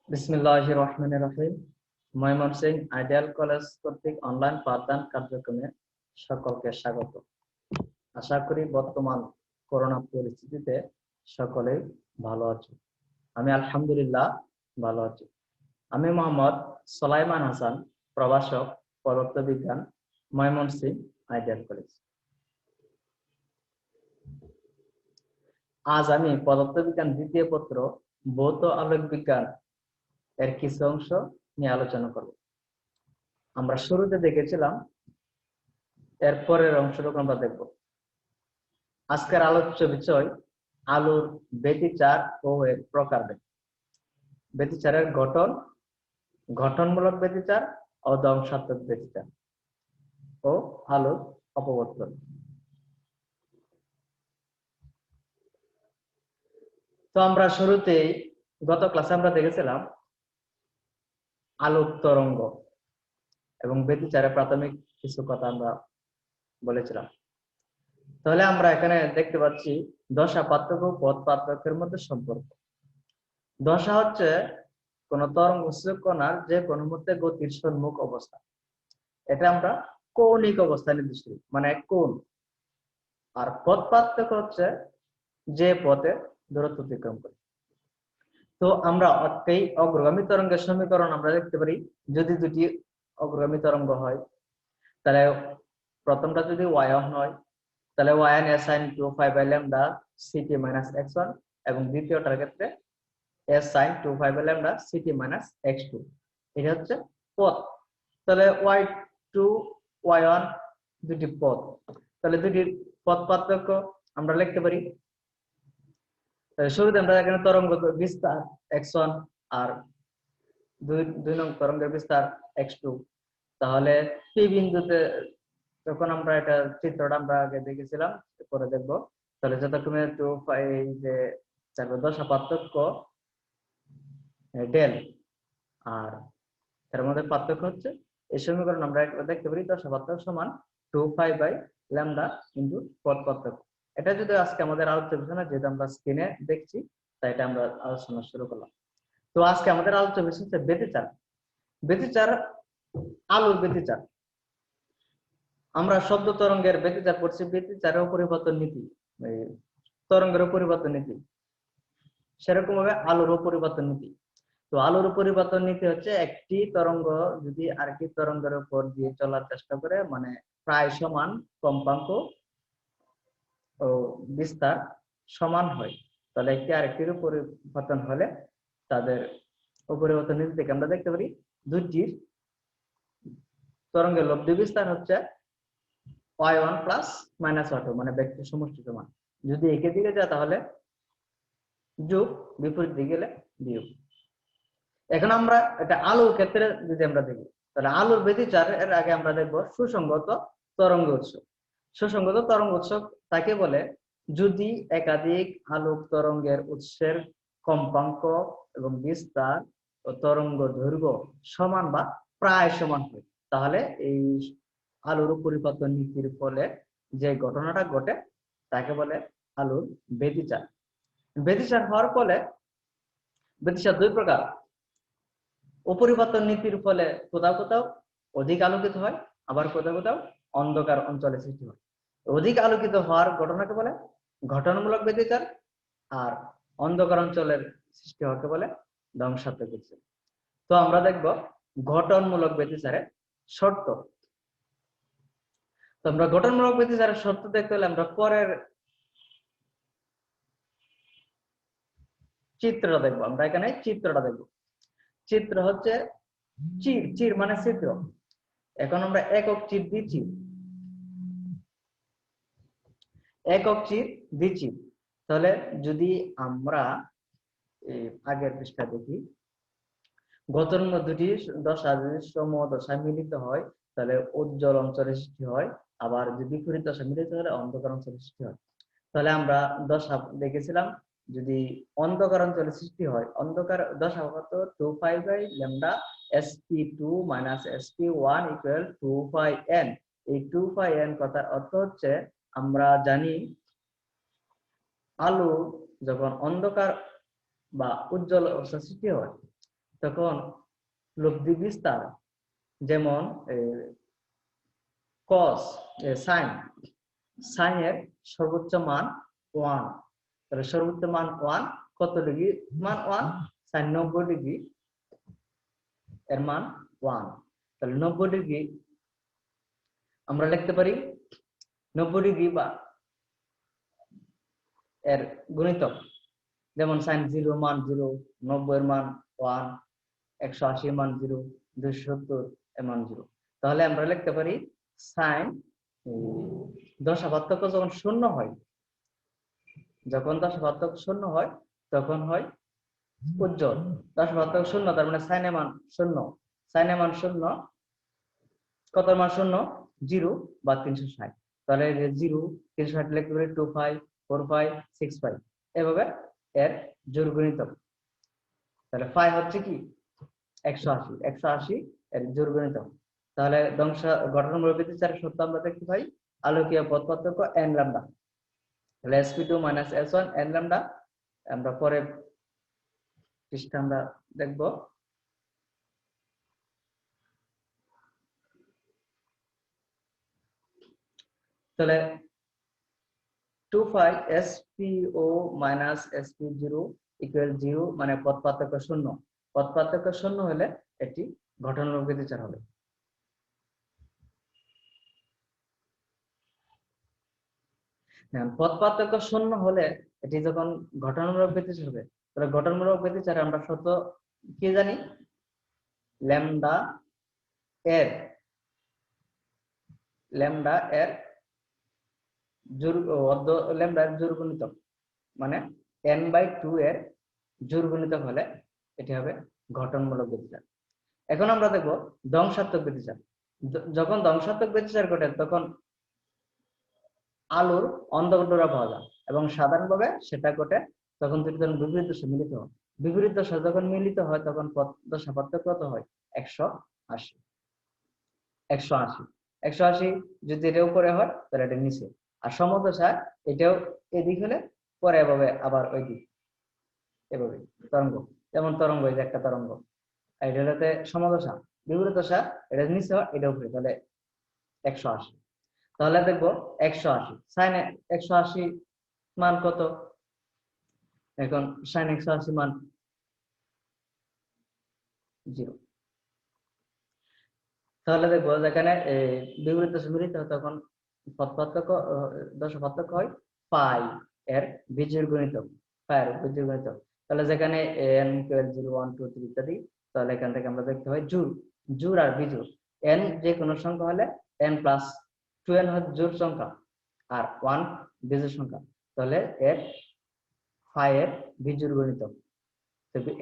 বিসমিল্লাহির রহমানির রহিম। Mymensingh ideal college কর্তৃক অনলাইন পাঠদান কার্যক্রমে সকলকে স্বাগত। আশা করি বর্তমান করোনা পরিস্থিতিতে সকলেই ভালো আছো। আমি আলহামদুলিল্লাহ ভালো আছি। আমি মোহাম্মদ সোলাইমান হাসান, প্রভাষক, পদার্থবিজ্ঞান, ময়মনসিংহ আইডিয়াল কলেজ। আজ আমি পদার্থবিজ্ঞান দ্বিতীয় পত্র ভৌত আলোক বিজ্ঞান এর কিছু অংশ নিয়ে আলোচনা করব। আমরা শুরুতে দেখেছিলাম, এরপরের অংশটুকু আমরা দেখব। আজকের আলোচ্য বিষয় আলোর ব্যতিচার ও এর প্রকারভেদ। ব্যতিচারের গঠন, গঠনমূলক ব্যতিচার ও ধ্বংসাত্মক ব্যতিচার ও আলোর অপবর্তন। তো আমরা শুরুতেই গত ক্লাসে আমরা দেখেছিলাম আলোক তরঙ্গ এবং ব্যতিচারের প্রাথমিক কিছু কথা আমরা বলেছিলাম। তাহলে আমরা এখানে দেখতে পাচ্ছি দশা পার্থক্য ও পথ পার্থক্যের মধ্যে সম্পর্ক। দশা হচ্ছে কোন তরঙ্গ কণার যে কোনো মুহূর্তে গতির সম্মুখ অবস্থা। এটা আমরা কৌণিক অবস্থা নির্দিষ্ট করি, মানে কোণ। আর পথ পার্থক্য হচ্ছে যে পথে দূরত্ব অতিক্রম করি। তো আমরা এই অগ্রগামী তরঙ্গের সমীকরণ আমরা দেখতে পারি, যদি দুটি অগ্রগামী তরঙ্গ হয় তাহলে প্রথমটা যদি y1 হয় তাহলে y1 sin 2π/λ ct - x1 এবং দ্বিতীয়টার ক্ষেত্রে s sin 2π/λ ct - x2। এটা হচ্ছে পথ। তাহলে y2 y1 দুটি পথ, তাহলে দুটির পথ পার্থক্য আমরা লিখতে পারি। শুরুতে আমরা এখানে তরঙ্গ বিস্তার x1 আর দুই নং তরঙ্গের বিস্তার x2। তাহলে p বিন্দুতে যখন আমরা এটা চিত্রটা আমরা আগে দেখেছিলাম, পরে দেখবো। তাহলে যথাক্রমে 2π যে দশা পার্থক্য ডেল, আর এর মধ্যে পার্থক্য হচ্ছে এই সমীকরণ আমরা দেখতে পারি দশা পার্থক্য সমান 2π/λ কিন্তু পথ পার্থক্য। এটা যদি আজকে আমাদের আলোচ্য বিষয় না, যেটা আমরা স্ক্রিনে দেখছি, তাই এটা আমরা আলোচনা শুরু করলাম। তো আজকে আমাদের আলোচ্য বিষয় হচ্ছে ব্যতিচার। ব্যতিচার, আলোর ব্যতিচার। আমরা শব্দ তরঙ্গের ব্যতিচার পড়ছি, ব্যতিচারের পরিবর্তন নীতি, তরঙ্গের পরিবর্তন নীতি, সেরকম ভাবে আলোর পরিবর্তন নীতি। তো আলোর পরিবর্তন নীতি হচ্ছে একটি তরঙ্গ যদি আরেকটি তরঙ্গের উপর দিয়ে চলার চেষ্টা করে, মানে প্রায় সমান কম্পাঙ্ক ও বিস্তার সমান হয়, তাহলে একটি আরেকটির পরিবর্তন হলে তাদের পরিবর্তন নীতি থেকে আমরা দেখতে পারি দুটির তরঙ্গের লব্ধি বিস্তার হচ্ছে y1 প্লাস মাইনাস y2, মানে ভেক্টর সমষ্টি সমান। যদি একে দিকে যায় তাহলে যোগ, বিপরীত দিকে গেলে বিয়োগ। এখন আমরা এটা আলোর ক্ষেত্রে যদি আমরা দেখি, তাহলে আলোর ব্যতিচার এর আগে আমরা দেখবো সুসংগত তরঙ্গ উৎস। সুসংগত তরঙ্গ উৎস তাকে বলে যদি একাধিক আলোক তরঙ্গের উৎসের কম্পাঙ্ক এবং বিস্তার ও তরঙ্গ দৈর্ঘ্য সমান বা প্রায় সমান হয়, তাহলে এই আলোর পরিবর্তন নীতির ফলে যে ঘটনাটা ঘটে তাকে বলে আলোর ব্যতিচার। ব্যতিচার হওয়ার ফলে, ব্যতিচার দুই প্রকার। অপরিবর্তন নীতির ফলে কোথাও কোথাও অধিক আলোকিত হয়, আবার কোথাও কোথাও অন্ধকার অঞ্চলে সৃষ্টি হয়। অধিক আলোকিত হওয়ার ঘটনাকে বলে ঘটনামূলক ব্যতিচার, আর অন্ধকার অঞ্চলের সৃষ্টি হওয়াকে বলে ধ্বংসাত্মক ব্যতিচার। তো আমরা দেখব ঘটনমূলক ব্যতিচারের শর্ত। তো আমরা ঘটনমূলক ব্যতিচারের শর্ত দেখতে হলে আমরা পরের চিত্রটা দেখবো। আমরা এখানে চিত্রটা দেখবো। চিত্র হচ্ছে চির, চির মানে চিত্র। এখন আমরা একক চির দিচ্ছি, একক চির দিচ্ছি। তাহলে যদি আমরা আগের পৃষ্ঠা দেখি, গঠন দুটি দশা যদি সমূহ দশায় মিলিত হয় তাহলে উজ্জ্বল অঞ্চলের সৃষ্টি হয়, আবার যদি বিপরীত দশা মিলিত হলে অন্ধকার অঞ্চলের সৃষ্টি হয়। তাহলে আমরা দশা দেখেছিলাম, যদি অন্ধকার অঞ্চলের সৃষ্টি হয়, অন্ধকার দশা কত 2π/λ sp2 - sp1 = 2πn। এই 2πn কথার অর্থ হচ্ছে, আমরা জানি আলো যখন অন্ধকার বা উজ্জ্বল অবস্থা সৃষ্টি হয় তখন লব্ধি বিস্তার, যেমন কস সাইন, সাইনের সর্বোচ্চ মান 1, তাহলে সর্বোচ্চ মান 1, কত ডিগ্রি মান 1, সাইন 90 ডিগ্রি এর মান 1, তাহলে 90 ডিগ্রি আমরা লিখতে পারি 90 ডিগ্রি বা এর গুণিতক, যেমন সাইন 0 মান 0, 90 এর মান 1, 180 মান 0, 270 এর মান 0। তাহলে আমরা লিখতে পারি সাইন দশা পার্থক্য যখন শূন্য হয়, যখন দশা পার্থক্য শূন্য হয় তখন হয় উজ্জ্বল। দশা পার্থক্য শূন্য তার মানে সাইনের মান শূন্য, সাইনের মান শূন্য, কত মান শূন্য, 0 বা 360। তাহলে 0 360 লিখতে পারি 25 45 65, এভাবে এর জোড় গুণিতক। তাহলে 5 হচ্ছে কি 180, 180 এর জোড় গুণিতক। তাহলে গঠনমূলক বিচারের সূত্র আমরা দেখতে পাই আলোকীয় পথ পার্থক্য n ল্যাম্ডা, তাহলে sp2 - s1 n ল্যাম্ডা। আমরা পরে পৃষ্ঠা আমরা দেখব। তাহলে 25 spo - sp0 = 0, মানে পথ পার্থক্য শূন্য। পথ পার্থক্য শূন্য হলে এটি গঠনমূলক বিচার হবে। পথ পার্থক্য শূন্য হলে এটি যখন গঠনমূলক বিচার হবে, তাহলে গঠনমূলক বিচারে আমরা শর্ত কি জানি, ল্যামডা এর ল্যামডা এর জোড় গুণিতক, মানে n/2 এর জোড় গুণিতক হলে এটি হবে গঠনমূলক বিচার। এখন আমরা দেখব ধ্বংসাত্মক বিচার। যখন ধ্বংসাত্মক বিচার ঘটে তখন আলোর অন্ধডোরা পাওয়া যায়, এবং সাধারণভাবে সেটা ঘটে তখন বিপরীত দশা মিলিত হয়। বিপরীত দশা যখন মিলিত হয় তখন দশা পার্থক্য কত হয়, 180। 180 যদি এটা উপরে হয় তাহলে এটা নিচে, আর সমদশা এটাও এদিক হলে পরে এভাবে আবার ওই দিক, এভাবে তরঙ্গ, যেমন তরঙ্গ, এই যে একটা তরঙ্গ, এটা হচ্ছে সমদশা। বিপরীত দশা এটা নিচে হয়, এটা উপরে, তাহলে 180। তাহলে দেখবো 180 সাইনে 180 মান কত, এখন সাইন 180 মান 0। তাহলে দেখবো যেখানে বিপরীত দশা মিলিত হয় তখন পথ পার্থক্য দশা পার্থক্য হয় পাই এর বীজের গুণিতক, পাই এর বীজের গুণিতক। তাহলে যেখানে n = 0 1 2 3 ইত্যাদি, তাহলে এখান থেকে আমরা দেখতে হয় জোড় আর বিজোড়। n যে কোনো সংখ্যা হলে n+2n হচ্ছে জোড় সংখ্যা আর 1 বিজোড় সংখ্যা, তাহলে এর পাই এর বীজের গুণিতক।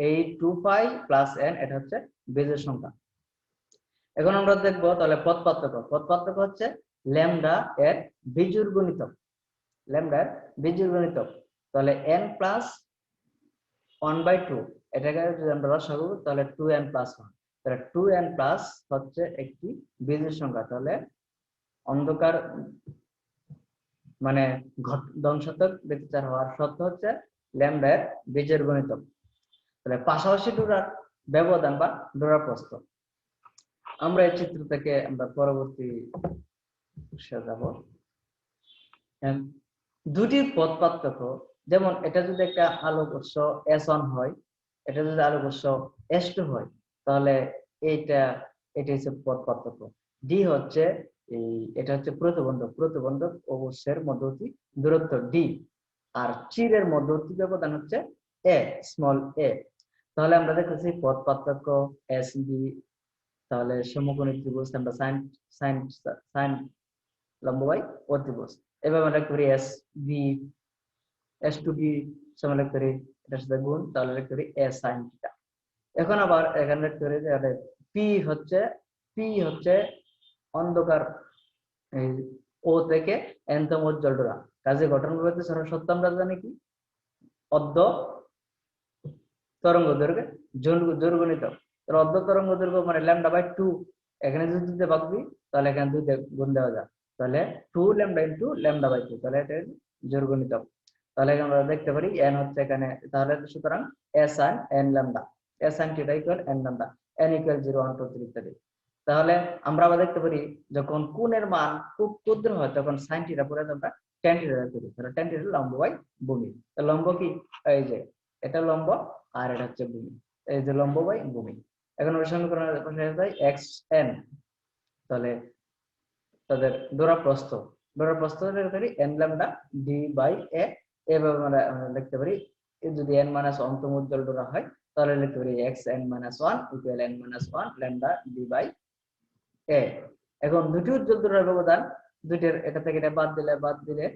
এই 2π + n এটা হচ্ছে বিজোড় সংখ্যা। এখন আমরা দেখবো তাহলে পথ পার্থক্য হচ্ছে ল্যামডা এর বিজোড় গুণিতক, তাহলে n+1/2, এটাকে যদি আমরা রসাগু তাহলে 2n+1, তাহলে 2n+ হচ্ছে একটি বিজোড় সংখ্যা। তাহলে অন্ধকার মানে ধ্বংসাত্মক বিচার হওয়ার শর্ত হচ্ছে ল্যামডা এর বিজোড় গুণিতক। তাহলে পাশাপাশি ডোরার ব্যবধান বা ডোরার প্রস্থ, আমরা এই চিত্র থেকে আমরা পরবর্তী যাব। দুটি পথ পার্থক্য, যেমন এটা যদি একটা আলোক উৎস S1 হয়, এটা যদি আলোক উৎস S2 হয়, তাহলে এটা হচ্ছে পথ পার্থক্য। ডি হচ্ছে এটা হচ্ছে প্রতিবন্ধক ও উৎসের মধ্যবর্তী দূরত্ব ডি, আর চিরের মধ্যবর্তী ব্যবধান হচ্ছে a, স্মল a। তাহলে আমরা দেখতেছি পথ পার্থক্য SB, তাহলে সমকোণী ত্রিভুজ আমরা সাইন লম্ব বাই অতিভুজ, এভাবে আমরা করি S2B সমান লিখতে পারি এটার সাথে গুণ, তাহলে লিখতে পারি a sin θ। এখন আবার এখানে লিখতে পারি যে P হচ্ছে অন্ধকার ও থেকে n-তম উজ্জ্বল ডোরা, কাজে গঠনমূলক বিচারের সত্য আমরা জানি কি, অর্ধ তরঙ্গ দৈর্ঘ্য জোড় গুণিতক। তাহলে অর্ধ তরঙ্গ দৈর্ঘ্য মানে λ/2, এখানে যদি দিতে ভাগ দিই তাহলে এখানে 2 গুণ দেওয়া যায়, তাহলে 2λ × λ/2, তাহলে এটা জোড় গুণিতক। তাহলে আমরা দেখতে পারি n হচ্ছে এখানে, তাহলে সুতরাং a sin n λ, a sin theta equal n lambda, n equal 0 1 2 3 ইত্যাদি। তাহলে আমরা আবার দেখতে পারি যখন কোণের মান খুব ক্ষুদ্র হয় তখন sin theta পরে আমরা tan theta করি। তাহলে tan theta লম্ব বাই ভূমি। তো লম্ব কি, এই যে এটা লম্ব আর এটা হচ্ছে ভূমি, এই যে লম্ব বাই ভূমি। এখন আমরা সমীকরণের পাশে যাই xn, তাহলে তাদের দূরপ্রস্থ লিখতে পারি n lambda d by a, এভাবে আমরা লিখতে পারি। যদি n মাইনাস অন্তম উজ্জ্বল ডোরা হয় তাহলে লিখতে পারি xn minus 1 equal n minus 1 lambda d by a। এখন দুটি উজ্জ্বল ডোরার ব্যবধান, দুইটার এটা থেকে এটা বাদ দিলে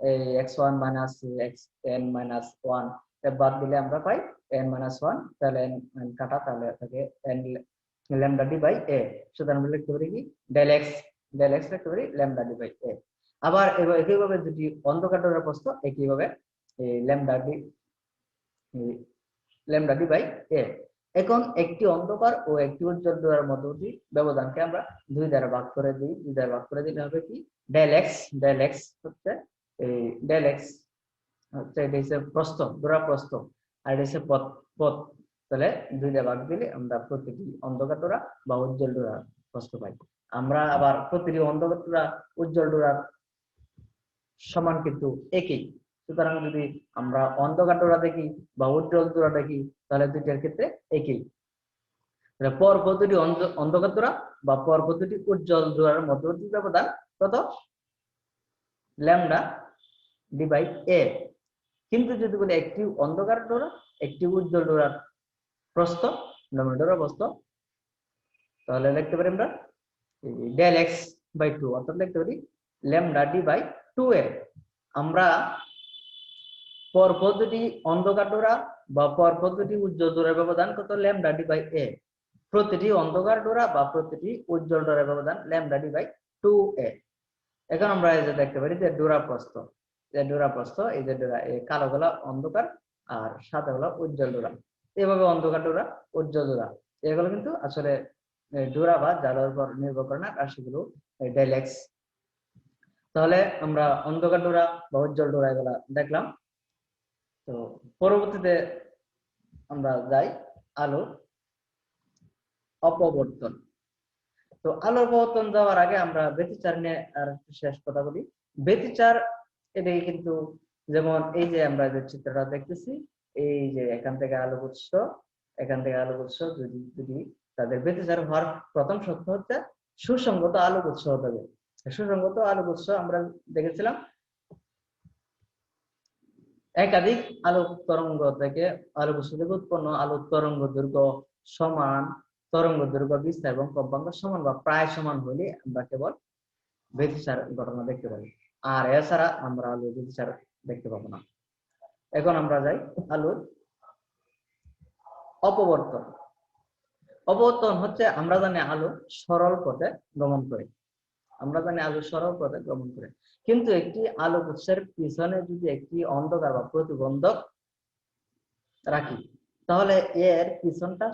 এই x1 minus xn minus 1 বাদ দিলে আমরা পাই n minus 1, তাহলে n কাটা, তাহলে থাকে n lambda d by a। সুতরাং আমরা লিখতে পারি কি del x লিখতে পারি lambda d by a। আবার একইভাবে দুটি অন্ধকার ডোরার প্রস্থ একইভাবে lambda d by a। এখন একটি অন্ধকার ও একটি উজ্জ্বল ডোরার মধ্যবর্তী ব্যবধানকে আমরা 2 দ্বারা ভাগ করে দিলে হবে কি del x হচ্ছে এই del x হচ্ছে এটা হচ্ছে প্রস্থ, ডোরা প্রস্থ, আর এটা হচ্ছে পথ। তাহলে 2 দ্বারা ভাগ দিলে আমরা প্রতিটি অন্ধকার ডোরা বা উজ্জ্বল ডোরার প্রস্থ পাই। আমরা আবার প্রতিটি অন্ধকার ডোরা উজ্জ্বল ডোরার সমান কিন্তু একই। সুতরাং যদি আমরা অন্ধকার ডোরা দেখি বা উজ্জ্বল ডোরা দেখি তাহলে দুইটার ক্ষেত্রে একই। পর পদ্ধতি অন্ধকার ডোরা বা পর পদ্ধতি উজ্জ্বল ডোরার মধ্যবর্তী ব্যবধান কত, ল্যামডা ডি বাই এ। কিন্তু যদি বলি একটি অন্ধকার ডোরা একটি উজ্জ্বল ডোরার প্রস্থ, ডোরা প্রস্থ, তাহলে লিখতে পারি আমরা ডেল এক্স বাই 2, অর্থাৎ লিখতে পারি ল্যামডা ডি বাই 2a। আমরা পর পদ্ধতি অন্ধকার ডোরা বা পর পদ্ধতি উজ্জ্বল ডোরার ব্যবধান কত, ল্যামডা ডি বাই a। প্রতিটি অন্ধকার ডোরা বা প্রতিটি উজ্জ্বল ডোরার ব্যবধান ল্যামডা ডি বাই 2a। এখন আমরা এই যে দেখতে পারি যে ডোরা প্রস্থ, এই যে ডোরা, এই কালো গুলা অন্ধকার আর সাদা গুলা উজ্জ্বল ডোরা। এভাবে অন্ধকার ডোরা উজ্জ্বল ডোরা এগুলো কিন্তু আসলে ডোরা বা জালের উপর নির্ভর করে না, আর সেগুলো ডেল এক্স। তাহলে আমরা অন্ধকার ডোরা বা উজ্জ্বল ডোরা এগুলা দেখলাম। তো পরবর্তীতে আমরা যাই আলোর অপবর্তন। তো আলোর অপবর্তন যাওয়ার আগে আমরা ব্যতিচার নিয়ে আর একটু শেষ কথা বলি। ব্যতিচার এটাই কিন্তু যেমন এই যে আমরা যে চিত্রটা দেখতেছি, এই যে এখান থেকে আলোক উৎস, এখান থেকে আলোক উৎস, যদি তাদের ব্যতিচার হওয়ার প্রথম শর্ত হচ্ছে সুসংগত আলোক উৎস হতে হবে। সুসংগত আলোক উৎস আমরা দেখেছিলাম একাধিক আলোক তরঙ্গ থেকে, আলোক উৎস থেকে উৎপন্ন আলোক তরঙ্গ দৈর্ঘ্য সমান, তরঙ্গ দৈর্ঘ্য বিস্তার এবং কম্পাঙ্ক সমান বা প্রায় সমান হলে আমরা কেবল ব্যতিচার ঘটনা দেখতে পারি, আর এছাড়া আমরা আলোর ব্যতিচার দেখতে পাবো না। এখন আমরা যাই আলোর অপবর্তন। অপবর্তন হচ্ছে আমরা জানি আলো সরল পথে গমন করে, কিন্তু একটি আলোক উৎসের পিছনে যদি একটি অন্ধকার বা প্রতিবন্ধক রাখি তাহলে এর পিছনটা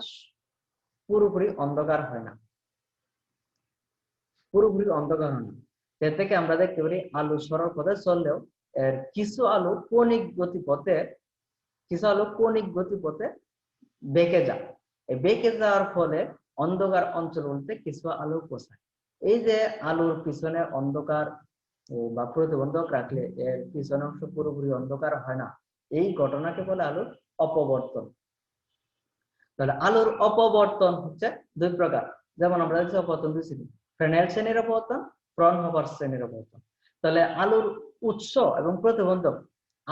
পুরোপুরি অন্ধকার হয় না, এর থেকে আমরা দেখতে পারি আলো সরল পথে চললেও এর কিছু আলো কৌণিক গতিপথে বেঁকে যায়। এই বেঁকে যাওয়ার ফলে অন্ধকার অঞ্চল বলতে কিছু আলো পৌঁছায়। এই যে আলোর পিছনে অন্ধকার বা প্রতিবন্ধক রাখলে এর পিছনে অংশ পুরোপুরি অন্ধকার হয় না, এই ঘটনাকে বলে আলোর অপবর্তন। তাহলে আলোর অপবর্তন হচ্ছে 2 প্রকার, যেমন আমরা দেখছি অপবর্তন 2 শ্রেণী, ফ্রেনেল শ্রেণীর অপবর্তন, ফ্রনহোফার শ্রেণীর অপবর্তন। তাহলে আলোর উৎস এবং প্রতিবন্ধক,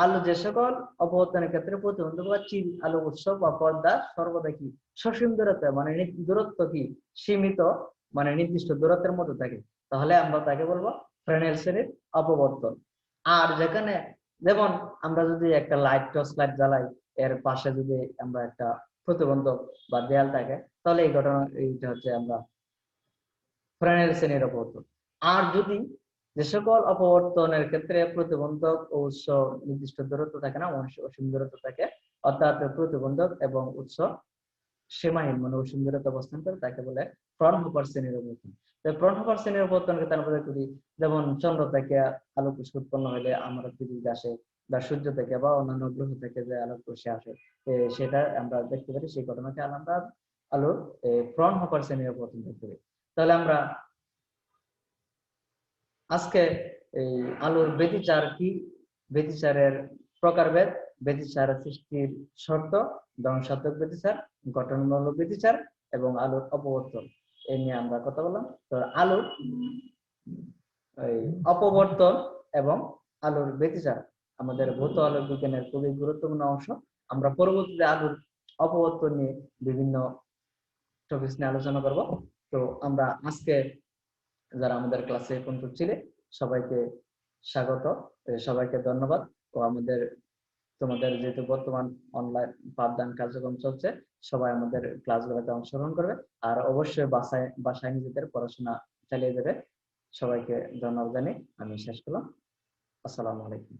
আলো যে সকল অপবর্তনের ক্ষেত্রে প্রতিবন্ধক বা চির আলো উৎস বা পর্দা সর্বদা কি সসীম দূরত্বে, মানে দূরত্ব কি সীমিত, মানে নির্দিষ্ট দূরত্বের মধ্যে থাকে, তাহলে আমরা তাকে বলবো ফ্রেনেল শ্রেণীর অপবর্তন। আর যেখানে যেমন আমরা যদি একটা লাইট, টর্চ লাইট জ্বালাই, এর পাশে যদি আমরা একটা প্রতিবন্ধক বা দেয়াল থাকে, তাহলে এই ঘটনা এইটা হচ্ছে আমরা ফ্রেনেল শ্রেণীর অপবর্তন। আর যদি যে সকল অপবর্তনের ক্ষেত্রে প্রতিবন্ধক ও উৎস নির্দিষ্ট দূরত্ব থাকে না, অসীম দূরত্ব থাকে, অর্থাৎ প্রতিবন্ধক এবং উৎস সীমাহীন মানে অসীম দূরত্ব অবস্থান করে, তাকে বলে ফ্রনহোফার শ্রেণীর অপবর্তন। ফ্রনহোফার শ্রেণীর অপবর্তনকে আমরা করি যেমন চন্দ্র থেকে আলোক উৎস উৎপন্ন হলে আমরা পৃথিবীতে আসে, বা সূর্য থেকে বা অন্যান্য গ্রহ থেকে যে আলোক রশ্মি আসে সেটা আমরা দেখতে পারি, সেই ঘটনাকে আমরা আলোর ফ্রনহফার শ্রেণীর প্রথম দেখতে পাই। তাহলে আমরা আজকে এই আলোর ব্যতিচার কি, ব্যতিচারের প্রকারভেদ, ব্যতিচার সৃষ্টির শর্ত, ধ্বংসাত্মক ব্যতিচার, গঠনমূলক ব্যতিচার এবং আলোর অপবর্তন এই নিয়ে আমরা কথা বললাম। তো আলোর অপবর্তন এবং আলোর ব্যতিচার আমাদের ভৌত আলোক বিজ্ঞানের খুবই গুরুত্বপূর্ণ অংশ। আমরা পরবর্তীতে আলোর অপবর্তন নিয়ে বিভিন্ন টপিকস নিয়ে আলোচনা করব। তো আমরা আজকে যারা আমাদের ক্লাসে পর্যন্ত ছিলেন সবাইকে স্বাগত, সবাইকে ধন্যবাদ। ও আমাদের তোমাদের যেহেতু বর্তমান অনলাইন পাঠদান কার্যক্রম চলছে, সবাই আমাদের ক্লাসগুলোতে অংশগ্রহণ করবে আর অবশ্যই বাসায় নিজেদের পড়াশোনা চালিয়ে যাবে। সবাইকে ধন্যবাদ জানিয়ে আমি শেষ করলাম। আসসালামু আলাইকুম।